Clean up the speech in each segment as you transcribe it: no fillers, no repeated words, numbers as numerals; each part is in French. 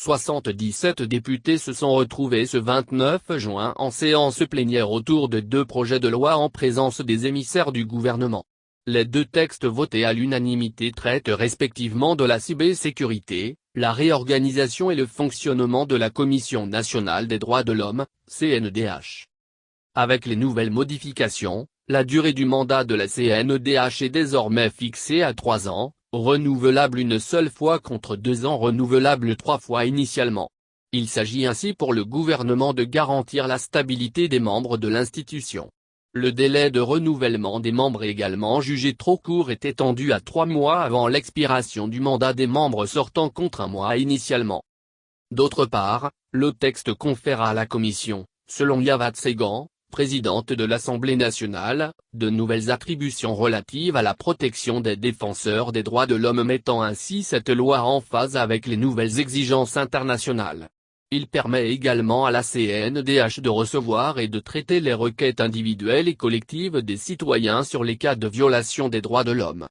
77 députés se sont retrouvés ce 29 juin en séance plénière autour de deux projets de loi en présence des émissaires du gouvernement. Les deux textes votés à l'unanimité traitent respectivement de la cybersécurité, la réorganisation et le fonctionnement de la Commission nationale des droits de l'homme, CNDH. Avec les nouvelles modifications, la durée du mandat de la CNDH est désormais fixée à 3 ans, renouvelable une seule fois contre 2 ans renouvelable 3 fois initialement. Il s'agit ainsi pour le gouvernement de garantir la stabilité des membres de l'institution. Le délai de renouvellement des membres également jugé trop court est étendu à 3 mois avant l'expiration du mandat des membres sortants contre 1 mois initialement. D'autre part, le texte confère à la Commission, selon Yavat Segan, présidente de l'Assemblée nationale, de nouvelles attributions relatives à la protection des défenseurs des droits de l'homme, mettant ainsi cette loi en phase avec les nouvelles exigences internationales. Il permet également à la CNDH de recevoir et de traiter les requêtes individuelles et collectives des citoyens sur les cas de violation des droits de l'homme.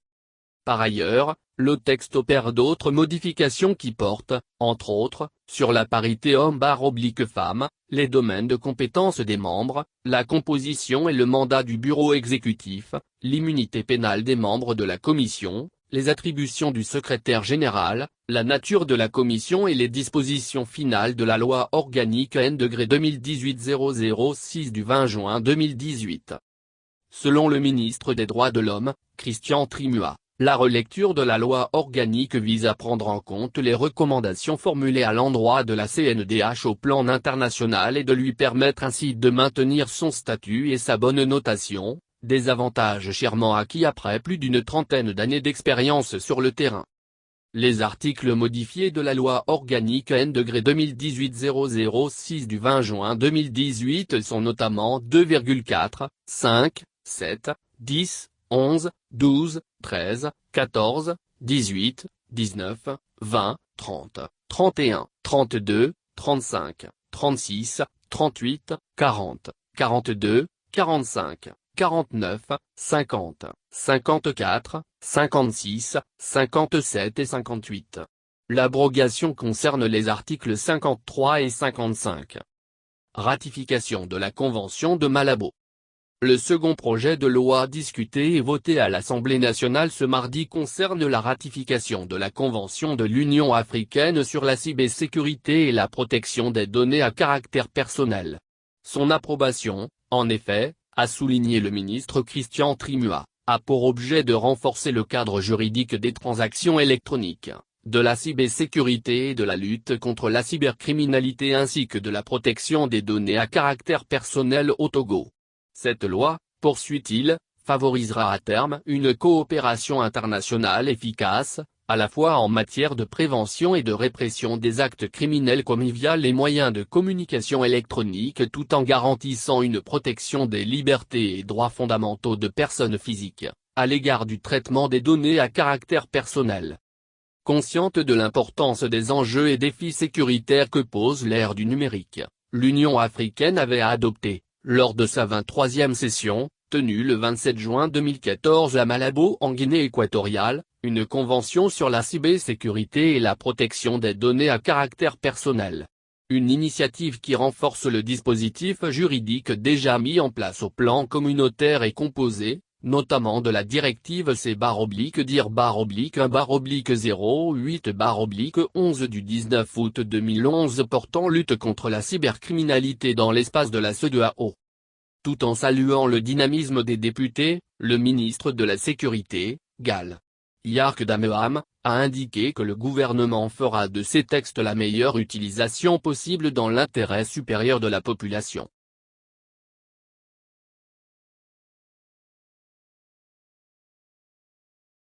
Par ailleurs, le texte opère d'autres modifications qui portent, entre autres, sur la parité homme/femme, les domaines de compétence des membres, la composition et le mandat du bureau exécutif, l'immunité pénale des membres de la commission, les attributions du secrétaire général, la nature de la commission et les dispositions finales de la loi organique N-2018-006 du 20 juin 2018. Selon le ministre des Droits de l'Homme, Christian Trimua, la relecture de la loi organique vise à prendre en compte les recommandations formulées à l'endroit de la CNDH au plan international et de lui permettre ainsi de maintenir son statut et sa bonne notation, des avantages chèrement acquis après plus d'une trentaine d'années d'expérience sur le terrain. Les articles modifiés de la loi organique N-2018-006 du 20 juin 2018 sont notamment 2,4, 5, 7, 10, 11, 12, 13, 14, 18, 19, 20, 30, 31, 32, 35, 36, 38, 40, 42, 45, 49, 50, 54, 56, 57 et 58. L'abrogation concerne les articles 53 et 55. Ratification de la Convention de Malabo. Le second projet de loi discuté et voté à l'Assemblée nationale ce mardi concerne la ratification de la Convention de l'Union africaine sur la cybersécurité et la protection des données à caractère personnel. Son approbation, en effet, a souligné le ministre Christian Trimua, a pour objet de renforcer le cadre juridique des transactions électroniques, de la cybersécurité et de la lutte contre la cybercriminalité ainsi que de la protection des données à caractère personnel au Togo. Cette loi, poursuit-il, favorisera à terme une coopération internationale efficace, à la fois en matière de prévention et de répression des actes criminels commis via les moyens de communication électronique tout en garantissant une protection des libertés et droits fondamentaux de personnes physiques, à l'égard du traitement des données à caractère personnel. Consciente de l'importance des enjeux et défis sécuritaires que pose l'ère du numérique, l'Union africaine avait adopté, lors de sa 23e session, tenue le 27 juin 2014 à Malabo en Guinée équatoriale, une convention sur la cybersécurité et la protection des données à caractère personnel. Une initiative qui renforce le dispositif juridique déjà mis en place au plan communautaire et composé, notamment de la directive C/dir-1/08/11 du 19 août 2011 portant lutte contre la cybercriminalité dans l'espace de la CEDEAO. Tout en saluant le dynamisme des députés, le ministre de la Sécurité, Gal Yark Dameham, a indiqué que le gouvernement fera de ces textes la meilleure utilisation possible dans l'intérêt supérieur de la population.